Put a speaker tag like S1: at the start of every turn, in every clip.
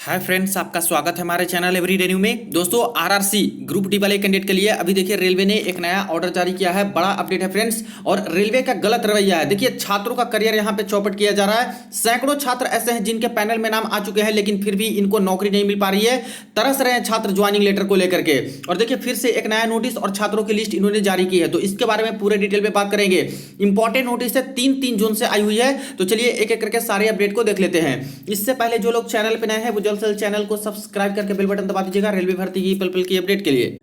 S1: Hi friends, आपका स्वागत है हमारे चैनल एवरीडे न्यू में। दोस्तों, आरआरसी ग्रुप डी वाले कैंडिडेट के लिए अभी देखिए रेलवे ने एक नया ऑर्डर जारी किया है। बड़ा अपडेट है फ्रेंड्स, और रेलवे का गलत रवैया है। देखिए, छात्रों का करियर यहां पे चौपट किया जा रहा है। सैकड़ों छात्र ऐसे हैं जिनके पैनल में नाम आ चुके हैं, लेकिन फिर भी इनको नौकरी नहीं मिल पा रही है। तरस रहे हैं छात्र ज्वाइनिंग लेटर को लेकर के। और देखिए, फिर से एक नया नोटिस और छात्रों की लिस्ट इन्होंने जारी की है, तो इसके बारे में पूरे डिटेल में बात करेंगे। इंपॉर्टेंट नोटिस है, 3 जून से आई हुई है। तो चलिए एक एक करके सारे अपडेट को देख लेते हैं। इससे पहले जो लोग चैनल पे नए हैं वो जल्द से जल्द चैनल को सब्सक्राइब करके बेल बटन दबा दीजिएगा रेलवे भर्ती की पल पल की अपडेट के लिए।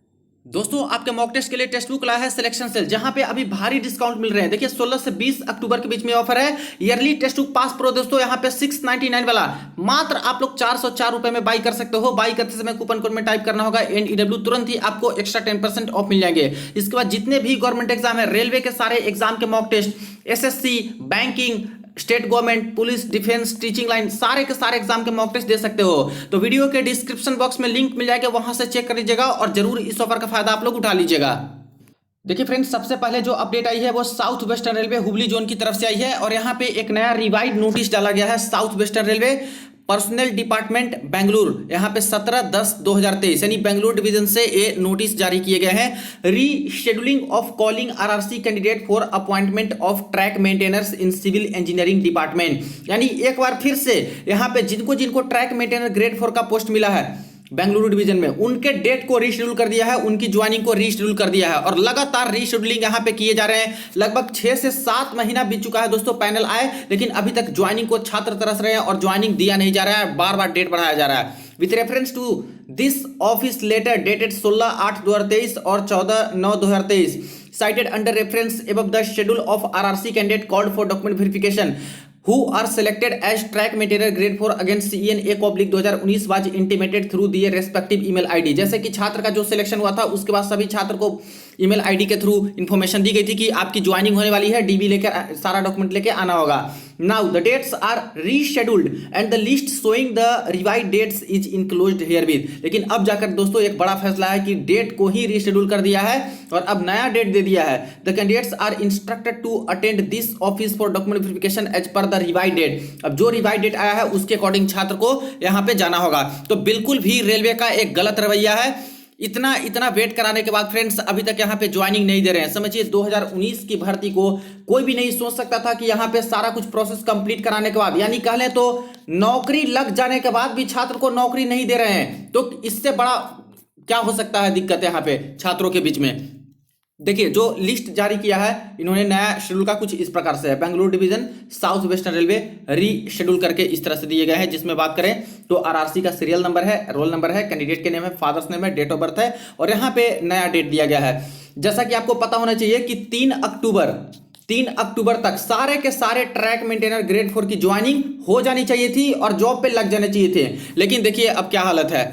S1: दोस्तों, आपके मॉक टेस्ट के लिए टेक्स्ट बुक लाया है सिलेक्शन सेल, जहां पे अभी भारी डिस्काउंट मिल रहे हैं। देखिए, 16 से 20 अक्टूबर के बीच में ऑफर है। Yearly text book pass pro दोस्तों यहां पे 699 वाला मात्र आप लोग 404 रुपए में बाई कर सकते हो। बाई करते समय कूपन कोड में टाइप करना होगा NEW, तुरंत ही आपको एक्स्ट्रा 10% ऑफ मिल जाएंगे। इसके बाद जितने भी गवर्नमेंट एग्जाम है, रेलवे के सारे एग्जाम के mock test, SSC, banking, state government, police, defence, teaching line, सारे के सारे एग्जाम के मॉक टेस्ट दे सकते हो। तो वीडियो के डिस्क्रिप्शन बॉक्स में लिंक मिल जाएगा, वहां से चेक कर लीजिएगा और जरूर इस ऑफर का फायदा आप लोग उठा लीजिएगा। देखिए फ्रेंड्स, सबसे पहले जो अपडेट आई है वो south western railway Hubli zone की तरफ से आई है, और यहाँ पे एक नया रिवाइड नोटिस डाला गया है। South western railway personal department Bengaluru, यहाँ पे 17/10/2023 यानी बेंगलुरु डिवीजन से ये नोटिस जारी किए गए हैं। Rescheduling of calling RRC candidate for appointment of track maintainers in civil engineering department, यानी एक बार फिर से यहाँ पे जिनको जिनको ट्रैक मेंटेनर ग्रेड 4 का पोस्ट मिला है बेंगलुरु डिवीजन में, उनके डेट को रीशेड्यूल कर दिया है, उनकी ज्वाइनिंग को रीशेड्यूल कर दिया है, और लगातार रीशेड्यूलिंग यहां पे किए जा रहे हैं। लगभग 6 से 7 महीना बीत चुका है दोस्तों, पैनल आए, लेकिन अभी तक ज्वाइनिंग को छात्र तरस रहे हैं और ज्वाइनिंग दिया नहीं जा रहा है, बार बार डेट बढ़ाया जा रहा है। With reference to this office letter dated 16/8/2023 और 14/9/2023 cited under reference above the schedule of RRC candidate called for document verification who are selected as track maintainer grade 4 against CEN/A/2019 was intimated through the respective email ID। जैसे कि छात्र का जो selection हुआ था उसके बाद सभी छात्र को ईमेल आईडी के थ्रू इंफॉर्मेशन दी गई थी कि आपकी ज्वाइनिंग होने वाली है, डीबी लेकर सारा डॉक्यूमेंट लेके आना होगा। Now the dates are rescheduled and the list showing the revise dates is enclosed herewith. लेकिन अब जाकर दोस्तों एक बड़ा फैसला है कि डेट को ही रीशेड्यूल कर दिया है और अब नया डेट दे दिया है। The candidates are instructed to attend this office for document verification as per the revise date. अब जो रिवाइज डेट आया है उसके अकॉर्डिंग छात्र को यहां पे जाना होगा। तो बिल्कुल भी रेलवे का एक गलत रवैया है। इतना वेट कराने के बाद फ्रेंड्स अभी तक यहाँ पे ज्वाइनिंग नहीं दे रहे हैं। समझिए, 2019 की भर्ती को कोई भी नहीं सोच सकता था कि यहाँ पे सारा कुछ प्रोसेस कंप्लीट कराने के बाद, यानी कह लें तो नौकरी लग जाने के बाद भी छात्र को नौकरी नहीं दे रहे हैं। तो इससे बड़ा क्या हो सकता है दिक्कत यहाँ पे छात्रों के बीच में। देखिए, जो लिस्ट जारी किया है इन्होंने नया शेड्यूल का कुछ इस प्रकार से है। Bengaluru division south western railway reschedule करके इस तरह से दिए गए हैं, जिसमें बात करें तो आरआरसी का सीरियल नंबर है, रोल नंबर है, कैंडिडेट के नेम है, फादर्स नेम है, डेट ऑफ बर्थ है, और यहाँ पे नया डेट दिया गया है। जैसा कि आपको पता होना चाहिए कि 3 अक्टूबर तक सारे के सारे ट्रैक मेंटेनर ग्रेड 4 की ज्वाइनिंग हो जानी चाहिए थी और जॉब पे लग जाने चाहिए थे। लेकिन देखिए अब क्या हालत है।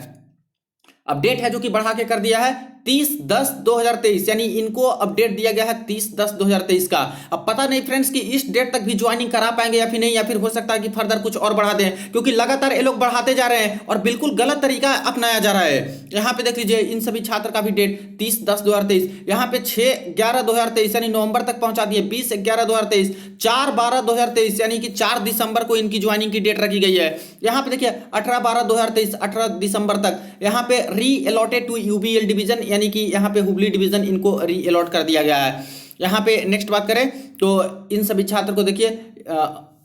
S1: अपडेट है जो कि बढ़ा के कर दिया है 30/10/2023, यानी इनको अपडेट दिया गया है 30/10/2023 का। अब पता नहीं फ्रेंड्स कि इस डेट तक भी ज्वाइनिंग करा पाएंगे या फिर नहीं, या फिर हो सकता है कि फर्दर कुछ और बढ़ा दें, क्योंकि लगातार ये लोग बढ़ाते जा रहे हैं और बिल्कुल गलत तरीका अपनाया जा रहा है। यहाँ पे देख लीजिए, इन सभी छात्र का भी डेट 30/10/2023, यहाँ पे 6/11/2023 यानी नवंबर तक पहुंचा दिए, 20/11/2023, 4/12/2023 यानी कि 4 दिसंबर को इनकी ज्वाइनिंग की डेट रखी गई है। यहाँ पे देखिए 18/12/2023, 18 दिसंबर तक यहाँ पे री अलॉटेड टू UBL डिवीजन, यानी कि यहाँ पे हुबली डिवीजन इनको री अलॉट कर दिया गया है। यहाँ पे नेक्स्ट बात करें तो इन सभी छात्र को देखिए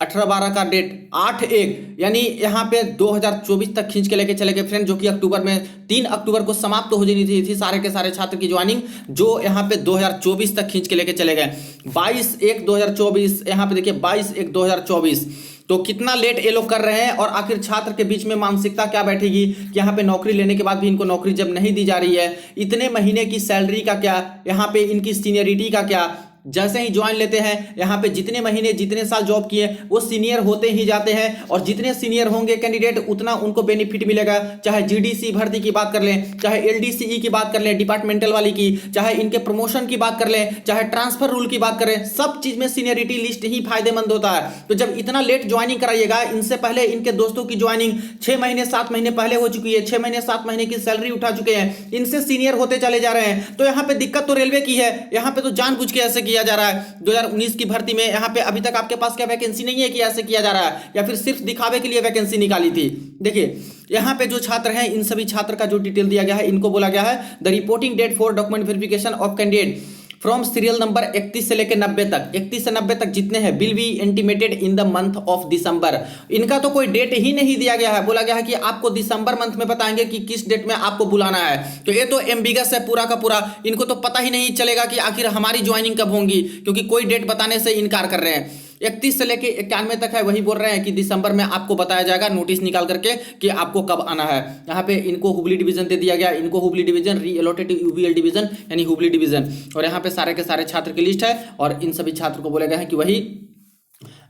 S1: 18/12 का डेट 8/1 यानी यहाँ पे 2024 तक खींच के लेके चले गए फ्रेंड, जो कि अक्टूबर में 3 अक्टूबर को समाप्त हो जानी थी सारे के सारे छात्र की ज्वाइनिंग, जो यहाँ पे 2024 तक खींच के लेके चले गए। 22/1/2024 यहाँ पे देखिए 22/1/2024। तो कितना लेट ये लोग कर रहे हैं, और आखिर छात्र के बीच में मानसिकता क्या बैठेगी कि यहाँ पे नौकरी लेने के बाद भी इनको नौकरी जब नहीं दी जा रही है, इतने महीने की सैलरी का क्या, यहाँ पे इनकी सीनियरिटी का क्या। जैसे ही ज्वाइन लेते हैं यहाँ पे जितने महीने जितने साल जॉब किए वो सीनियर होते ही जाते हैं, और जितने सीनियर होंगे कैंडिडेट उतना उनको बेनिफिट मिलेगा। चाहे GDC भर्ती की बात कर लें, चाहे LDCE की बात कर लें डिपार्टमेंटल वाली की, चाहे इनके प्रमोशन की बात कर लें, चाहे ट्रांसफर रूल की बात करें, सब चीज में सीनियरिटी लिस्ट ही फायदेमंद होता है। तो जब इतना लेट ज्वाइनिंग कराइएगा, इनसे पहले इनके दोस्तों की ज्वाइनिंग 6 महीने 7 महीने पहले हो चुकी है, 6 महीने 7 महीने की सैलरी उठा चुके हैं, इनसे सीनियर होते चले जा रहे हैं। तो यहाँ पे दिक्कत तो रेलवे की है, यहाँ पे तो जानबूझ के ऐसे किया दिया जा रहा है 2019 की भर्ती में। यहाँ पे अभी तक आपके पास क्या वैकेंसी नहीं है कि ऐसे किया जा रहा है, या फिर सिर्फ दिखावे के लिए वैकेंसी निकाली थी। देखिए यहाँ पे जो छात्र हैं, इन सभी छात्र का जो डिटेल दिया गया है, इनको बोला गया है the reporting date for document verification of candidate from serial number 31 से लेकर 90 तक, 31 से 90 तक जितने हैं will be intimated in the month of December. इनका तो कोई डेट ही नहीं दिया गया है, बोला गया है कि आपको दिसंबर मंथ में बताएंगे कि किस डेट में आपको बुलाना है। तो ये तो एम्बिगस है पूरा का पूरा, इनको तो पता ही नहीं चलेगा कि आखिर हमारी ज्वाइनिंग कब होगी, क्योंकि कोई डेट बताने से इनकार कर रहे हैं। 31 से लेके 91 तक है, वही बोल रहे हैं कि दिसंबर में आपको बताया जाएगा नोटिस निकाल करके कि आपको कब आना है। यहाँ पे इनको हुबली डिवीजन दे दिया गया, इनको हुबली डिवीजन री एलोटेड यूबीएल डिवीजन यानी हुबली डिवीजन, और यहाँ पे सारे के सारे छात्र की लिस्ट है, और इन सभी छात्र को बोला गया है कि वही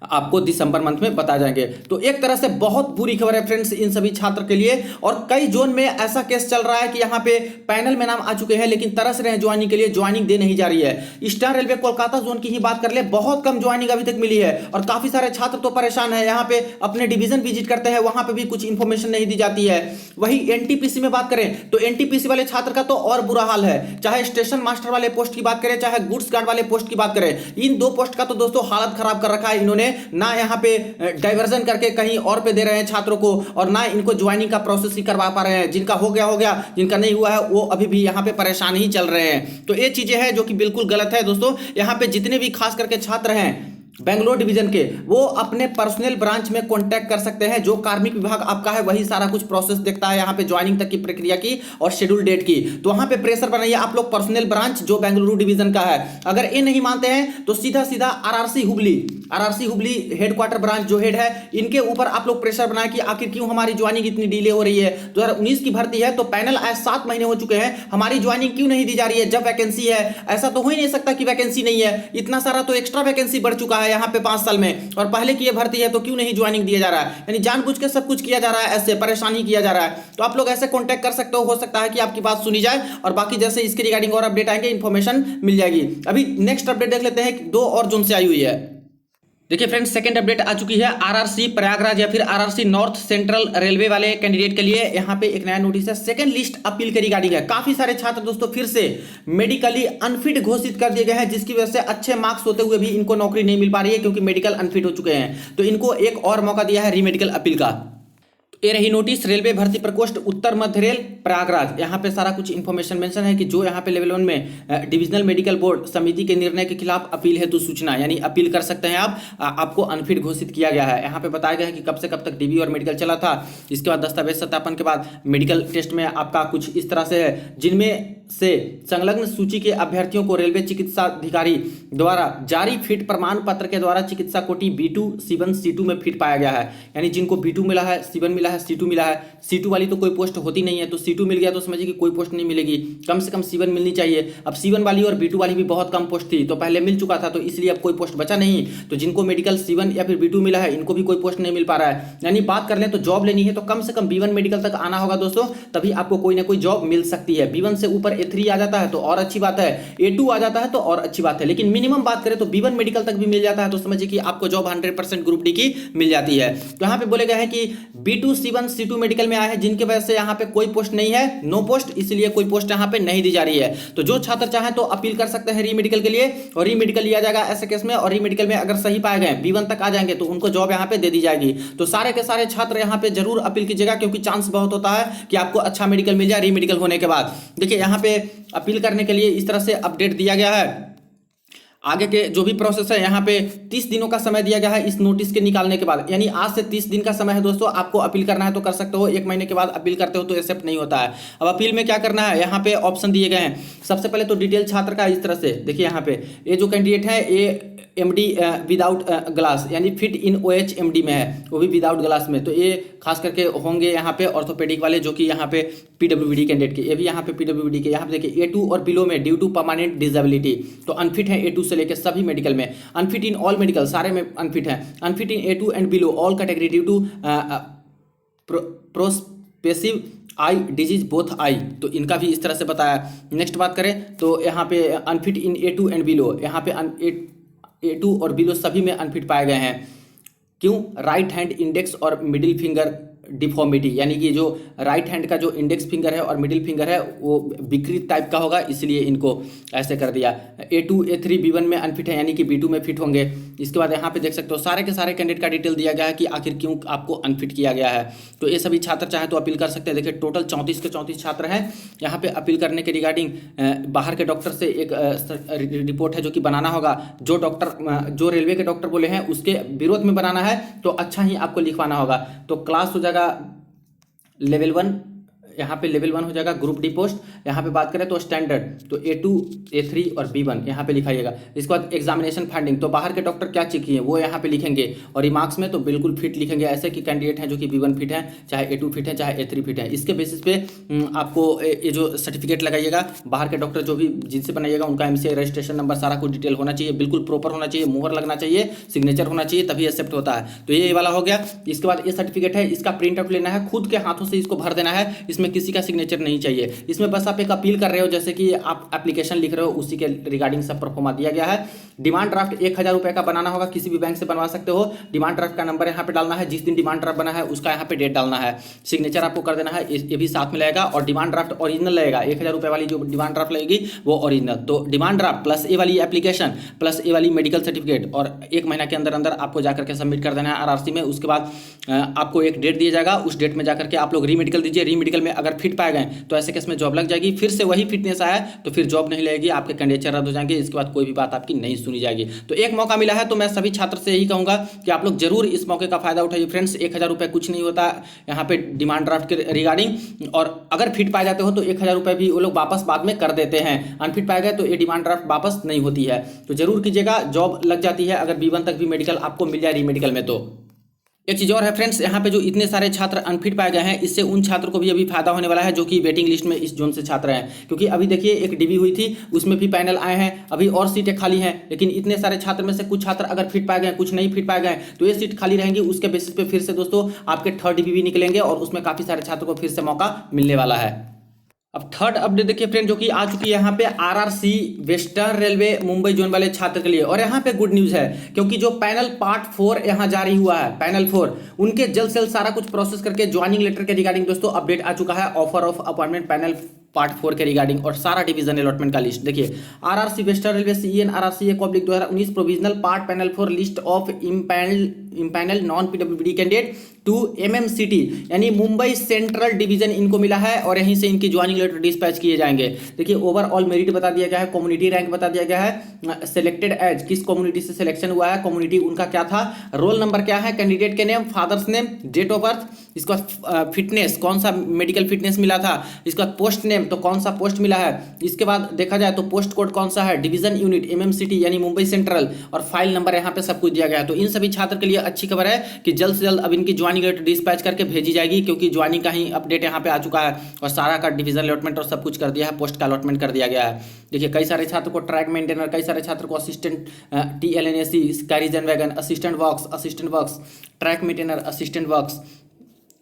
S1: आपको दिसंबर मंथ में बता जाएंगे। तो एक तरह से बहुत बुरी खबर है फ्रेंड्स इन सभी छात्र के लिए, और कई जोन में ऐसा केस चल रहा है कि यहाँ पे पैनल में नाम आ चुके हैं लेकिन तरस रहे हैं ज्वाइनिंग के लिए, ज्वाइनिंग दे नहीं जा रही है। ईस्टर्न रेलवे कोलकाता जोन की ही बात कर ले, बहुत कम ज्वाइनिंग अभी तक मिली है, और काफी सारे छात्र तो परेशान है। यहाँ पे अपने डिवीजन विजिट करते हैं, वहां पे भी कुछ इंफॉर्मेशन नहीं दी जाती है। वही एनटीपीसी में बात करें तो एनटीपीसी वाले छात्र का तो और बुरा हाल है, चाहे स्टेशन मास्टर वाले पोस्ट की बात करें, चाहे गुड्स गार्ड वाले पोस्ट की बात करें, इन दो पोस्ट का तो दोस्तों हालत खराब कर रखा है इन्होंने। ना यहाँ पे डाइवर्जन करके कहीं और पे दे रहे हैं छात्रों को, और ना इनको ज्वाइनिंग का प्रोसेस ही करवा पा रहे हैं। जिनका हो गया, जिनका नहीं हुआ है वो अभी भी यहाँ पे परेशान ही चल रहे हैं। तो ये चीजें हैं जो कि बिल्कुल गलत है दोस्तों। यहाँ पे जितने भी खास करके छात्र हैं बेंगलोर डिवीजन के, वो अपने पर्सनल ब्रांच में कांटेक्ट कर सकते हैं। जो कार्मिक विभाग आपका है वही सारा कुछ प्रोसेस देखता है यहाँ पे ज्वाइनिंग तक की प्रक्रिया की और शेड्यूल डेट की। तो वहां पे प्रेशर बनाइए आप लोग पर्सनल ब्रांच जो बेंगलुरु डिवीजन का है। अगर ये नहीं मानते हैं तो सीधा सीधा आरआरसी हुबली हेडक्वार्टर ब्रांच जो हेड है इनके ऊपर आप लोग प्रेशर बनाए कि आखिर क्यों हमारी ज्वाइनिंग इतनी डिले हो रही है। 2019 की भर्ती है तो पैनल आज 7 महीने हो चुके हैं, हमारी ज्वाइनिंग क्यों नहीं दी जा रही है जब वैकेंसी है। ऐसा तो हो ही नहीं सकता कि वैकेंसी नहीं है, इतना सारा तो एक्स्ट्रा वैकेंसी बढ़ चुका है यहाँ पे 5 साल में, और पहले की ये भर्ती है तो क्यों नहीं ज्वाइनिंग दिया जा रहा है। यानी जानबूझ के सब कुछ किया जा रहा है, ऐसे परेशानी किया जा रहा है। तो आप लोग ऐसे कांटेक्ट कर सकते हो सकता है कि आपकी बात सुनी जाए, और बाकी जैसे इसके रिगार्डिंग और अपडेट आएंगे इंफॉर्मेशन मिल जाएगी। अभी नेक्स्ट अपडेट देख लेते हैं, 2 और जोन से आई हुई है। देखिए फ्रेंड्स सेकंड अपडेट आ चुकी है आरआरसी प्रयागराज या फिर आरआरसी नॉर्थ सेंट्रल रेलवे वाले कैंडिडेट के लिए। यहाँ पे एक नया नोटिस है, सेकंड लिस्ट अपील के रिगार्डिंग है। काफी सारे छात्र दोस्तों फिर से मेडिकली अनफिट घोषित कर दिए गए हैं, जिसकी वजह से अच्छे मार्क्स होते हुए भी इनको नौकरी नहीं मिल पा रही है क्योंकि मेडिकल अनफिट हो चुके हैं। तो इनको एक और मौका दिया है रीमेडिकल अपील का। ये रही नोटिस, रेलवे भर्ती प्रकोष्ठ उत्तर मध्य रेल प्रयागराज। यहाँ पे सारा कुछ इंफॉर्मेशन मेंशन है कि जो यहाँ पे लेवल 1 में डिविजनल मेडिकल बोर्ड समिति के निर्णय के खिलाफ अपील हेतु सूचना, यानी अपील कर सकते हैं आप, आपको अनफिट घोषित किया गया है। यहाँ पे बताया गया है कि कब से कब तक डीबी और मेडिकल चला था, इसके बाद दस्तावेज सत्यापन के बाद मेडिकल टेस्ट में आपका कुछ इस तरह से है, जिनमें से संलग्न सूची के अभ्यर्थियों को रेलवे चिकित्सा अधिकारी द्वारा जारी फिट प्रमाण पत्र के द्वारा चिकित्सा कोटि B2, C1, C2 में फिट पाया गया है। यानी जिनको B2 मिला है, C1 मिला है, C2 मिला है, C2 वाली तो कोई पोस्ट होती नहीं है, तो C2 मिल गया तो समझिए कि कोई पोस्ट नहीं मिलेगी, कम से कम C1 मिलनी चाहिए। अब C1 वाली और B2 वाली भी बहुत कम पोस्ट थी, तो पहले मिल चुका था, तो इसलिए अब कोई पोस्ट बचा नहीं। तो जिनको मेडिकल C1 या फिर B2 मिला है इनको भी कोई पोस्ट नहीं मिल पा रहा है। यानी बात कर लें तो जॉब लेनी है तो कम से कम B1 मेडिकल तक आना होगा दोस्तों, तभी आपको कोई ना कोई जॉब मिल सकती है। B1 से ऊपर A3 आ जाता है तो और अच्छी बात है, A2 आ जाता है तो और अच्छी बात है, लेकिन मिनिमम बात करें तो B1 मेडिकल तक भी मिल जाता है तो समझिए कि आपको जॉब 100% ग्रुप डी की मिल जाती है। तो यहाँ पे बोले गए हैं कि B2, C1, C2 मेडिकल में आए हैं जिनके वजह से यहाँ पे कोई पोस्ट नहीं है, नो पोस्ट, इसलिए कोई पोस्ट यहाँ पे नहीं दी जा रही है। तो जो छात्र चाहे तो अपील कर सकते हैं रीमेडिकल के लिए, और रीमेडिकल लिया जाएगा ऐसे केस में, और रीमेडिकल में अगर सही पाए गए B1 तक आ जाएंगे तो उनको जॉब यहाँ पे दे दी जाएगी। तो सारे के सारे छात्र यहाँ पे जरूर अपील कीजिएगा, क्योंकि चांस बहुत होता है कि आपको अच्छा मेडिकल मिल जाए रीमेडिकल होने के बाद। देखिए यहाँ पे अपील करने के लिए इस तरह से अपडेट दिया गया है। आगे के जो भी प्रोसेस है यहाँ पे 30 दिनों का समय दिया गया है इस नोटिस के निकालने के बाद, यानी आज से 30 दिन का समय है दोस्तों। आपको अपील करना है तो कर सकते हो, 1 महीने के बाद अपील करते हो तो एक्सेप्ट नहीं होता है। अब अपील में क्या करना है, यहाँ पे ऑप्शन दिए गए हैं। सबसे पहले तो डिटेल छात्र का इस तरह से देखिए, यहाँ पे ये जो कैंडिडेट है ये MD विदाउट ग्लास यानी फिट इन OH MD में है, वो भी विदाउट ग्लास में, तो ये खास करके होंगे यहाँ पे ऑर्थोपेडिक वाले, जो कि यहाँ पे PWD कैंडिडेट के, ये भी यहाँ पे PWD के। यहाँ पे देखिए A2 और बिलो में ड्यू टू परमानेंट डिसेबिलिटी, तो अनफिट है A2 से लेकर सभी मेडिकल में, अनफिट इन ऑल मेडिकल सारे में अनफिट है, unfit in A2 and below all category due to prospective eye disease both eye, तो इनका भी इस तरह से बताया। नेक्स्ट बात करें तो यहाँ पे unfit in A2 and below, यहाँ पे A2 और बिलो सभी में अनफिट पाए गए हैं। क्यों, राइट हैंड इंडेक्स और मिडिल फिंगर डिफॉर्मिटी, यानी कि जो राइट हैंड का जो इंडेक्स फिंगर है और मिडिल फिंगर है वो विकृत टाइप का होगा, इसलिए इनको ऐसे कर दिया। A2 A3 B1 में अनफिट है, यानी कि B2 में फिट होंगे। इसके बाद यहाँ पे देख सकते हो सारे के सारे कैंडिडेट का डिटेल दिया गया है कि आखिर क्यों आपको अनफिट किया गया है। तो ये सभी छात्र चाहे तो अपील कर सकते हैं। देखिए टोटल 34 के 34 छात्र हैं यहाँ पे अपील करने के रिगार्डिंग। बाहर के डॉक्टर से एक रिपोर्ट है जो कि बनाना होगा। जो डॉक्टर जो रेलवे के डॉक्टर बोले हैं उसके विरोध में बनाना है तो अच्छा ही आपको लिखवाना होगा। तो क्लास हो जाएगा लेवल 1, यहाँ पे लेवल 1 हो जाएगा ग्रुप डी पोस्ट। यहाँ पे बात करें तो स्टैंडर्ड तो A2 A3 और B1 यहाँ पे लिखाइएगा। इसके बाद एग्जामिनेशन फाइंडिंग, तो बाहर के डॉक्टर क्या चेक किए वो यहाँ पे लिखेंगे और रिमार्क्स में तो बिल्कुल फिट लिखेंगे, ऐसे कि कैंडिडेट हैं जो कि B1 फिट है, चाहे A2 फिट है, चाहे A3 फिट है। इसके बेसिस पे आपको ये जो सर्टिफिकेट लगाइएगा, बाहर के डॉक्टर जो भी जिनसे बनाइएगा उनका MCI रजिस्ट्रेशन नंबर सारा कुछ डिटेल होना चाहिए, बिल्कुल प्रॉपर होना चाहिए, मुहर लगना चाहिए, सिग्नेचर होना चाहिए, तभी एक्सेप्ट होता है। तो ये वाला हो गया। इसके बाद ये सर्टिफिकेट है, इसका प्रिंट आउट लेना है, खुद के हाथों से इसको भर देना है, इसमें किसी का सिग्नेचर नहीं चाहिए। इसमें बस आप एक अपील कर रहे हो, जैसे कि आप एप्लीकेशन लिख रहे हो, उसी के रिगार्डिंग सब परफॉर्मा दिया गया है। डिमांड ड्राफ्ट 1000 रुपए का बनाना होगा, किसी भी बैंक से बनवा सकते हो। डिमांड ड्राफ्ट का नंबर यहाँ पे डालना है, जिस दिन डिमांड ड्राफ्ट बना है उसका यहाँ पे डेट डालना है, सिग्नेचर आपको कर देना है, ये भी साथ में लगेगा। और डिमांड ड्राफ्ट ओरिजिनल लगेगा, 1000 रुपए वाली जो डिमांड ड्राफ्ट लगेगी वो ओरिजिनल। तो डिमांड ड्राफ्ट प्लस ये वाली एप्लीकेशन प्लस ये वाली मेडिकल सर्टिफिकेट और 1 महीना के अंदर अंदर आपको जाकर के सबमिट कर देना है RRC में। उसके बाद आपको एक डेट दिया जाएगा, उस डेट में जाकर के आप लोग रीमेडिकल दीजिए। रीमेडिकल में अगर फिट पाए गए तो ऐसे केस में जॉब लग जाएगी, फिर से वही फिटनेस आया तो फिर जॉब नहीं लगेगी, आपके कैंडिडेट रद्द हो जाएंगे, इसके बाद कोई भी बात आपकी नहीं सुनी जाएगी। तो एक मौका मिला है तो मैं सभी छात्र से यही कहूंगा कि आप लोग जरूर इस मौके का फायदा उठाइए फ्रेंड्स। 1000 रुपये कुछ नहीं होता यहाँ पे डिमांड ड्राफ्ट के रिगार्डिंग, और अगर फिट पाए जाते हो तो 1000 रुपये भी वो लोग वापस बाद में कर देते हैं। अनफिट पाए गए तो ये डिमांड ड्राफ्ट वापस नहीं होती है, तो जरूर कीजिएगा, जॉब लग जाती है अगर B1 तक भी मेडिकल आपको मिल जाए रीमेडिकल में। तो एक चीज़ और है फ्रेंड्स, यहाँ पे जो इतने सारे छात्र अनफिट पाए गए हैं, इससे उन छात्रों को भी अभी फायदा होने वाला है जो कि वेटिंग लिस्ट में इस जोन से छात्र हैं। क्योंकि अभी देखिए एक DB हुई थी, उसमें भी पैनल आए हैं, अभी और सीटें खाली हैं, लेकिन इतने सारे छात्र में से कुछ छात्र अगर फिट पाए गए, कुछ नहीं फिट पाए गए, तो ये सीट खाली रहेंगी। उसके बेसिस पे फिर से दोस्तों आपके 3rd DB भी निकलेंगे और उसमें काफ़ी सारे छात्रों को फिर से मौका मिलने वाला है। अब 3rd अपडेट देखिए फ्रेंड, जो कि आ चुकी है यहाँ पे RRC western railway Mumbai zone वाले छात्र के लिए। और यहाँ पे गुड न्यूज़ है, क्योंकि जो पैनल पार्ट 4 यहाँ जारी हुआ है, पैनल 4, उनके जल्द से जल्द सारा कुछ प्रोसेस करके ज्वाइनिंग लेटर के रिगार्डिंग दोस्तों अपडेट आ चुका है। Offer of appointment panel part 4 के रिगार्डिंग और सारा डिवीजन अलॉटमेंट का लिस्ट देखिए। RRC western railway CEN RRCA public 2019 provisional part panel 4 list of empanel non PWD candidate to MMCT यानी मुंबई सेंट्रल डिवीजन इनको मिला है, और यहीं से इनकी ज्वाइनिंग लेटर डिस्पैच किए जाएंगे। देखिए ओवरऑल मेरिट बता दिया गया है, कम्युनिटी रैंक बता दिया गया है, सिलेक्टेड एज किस कम्युनिटी से सिलेक्शन हुआ है, कम्युनिटी उनका क्या था, रोल नंबर क्या है, कैंडिडेट के name, father's name, date of birth, इसके बाद फिटनेस कौन सा मेडिकल फिटनेस मिला था, इसके बाद पोस्ट नेम तो कौन सा पोस्ट मिला है, इसके बाद देखा जाए तो पोस्ट कोड कौन सा है, डिवीजन यूनिट MMCT यानी मुंबई सेंट्रल, और फाइल नंबर यहाँ पे सब कुछ दिया गया है। तो इन सभी छात्र के लिए अच्छी खबर है कि जल्द से जल्द अब इनकी ज्वाइनिंग लेटर डिस्पैच करके भेजी जाएगी, क्योंकि ज्वाइनिंग का ही अपडेट यहाँ पे आ चुका है और सारा का डिवीजन अलॉटमेंट और सब कुछ कर दिया है, पोस्ट का अलॉटमेंट कर दिया गया है। देखिए कई सारे छात्र को ट्रैक मेंटेनर, कई सारे छात्र को assistant TLNAC, carriage and wagon, assistant works, track maintainer, assistant works,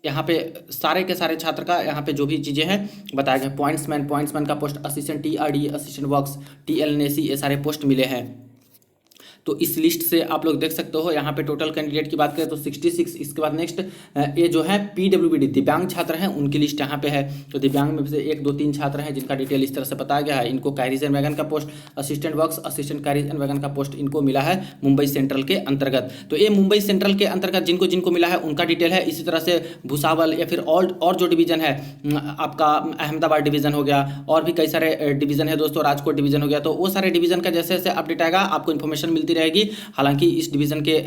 S1: यहाँ पे सारे के सारे छात्र का यहाँ पे जो भी चीज़ें हैं बताया गया। पॉइंट्समैन का post, assistant TRD, assistant works, TLNAC, ये सारे पोस्ट मिले हैं। तो इस लिस्ट से आप लोग देख सकते हो यहाँ पे टोटल कैंडिडेट की बात करें तो 66। इसके बाद नेक्स्ट ये जो है PWD दिव्यांग छात्र हैं, उनकी लिस्ट यहाँ पे है। तो दिव्यांग में से 1 2 3 छात्र हैं जिनका डिटेल इस तरह से बताया गया है। इनको कैरिजन वैगन का post, assistant works, assistant carriage and wagon का पोस्ट इनको मिला है मुंबई सेंट्रल के अंतर्गत। तो ये मुंबई सेंट्रल के अंतर्गत जिनको जिनको मिला है उनका डिटेल है। इसी तरह से भूसावल या फिर और जो डिवीजन है आपका अहमदाबाद डिवीजन हो गया, और भी कई सारे डिवीजन है दोस्तों, राजकोट डिवीजन हो गया, तो वो सारे डिवीजन का जैसे जैसे अपडेट आएगा आपको इन्फॉर्मेशन मिलती रहेगी। हालांकि इस डिवीजन के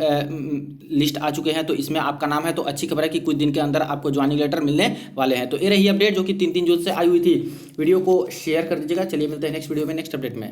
S1: लिस्ट आ चुके हैं तो इसमें आपका नाम है, तो अच्छी खबर है कि कुछ दिन के अंदर आपको ज्वाइनिंग लेटर मिलने वाले हैं। तो ये रही अपडेट जो कि 3 जून से आई हुई थी। वीडियो को शेयर कर दीजिएगा। चलिए मिलते हैं नेक्स्ट वीडियो में नेक्स्ट अपडेट में।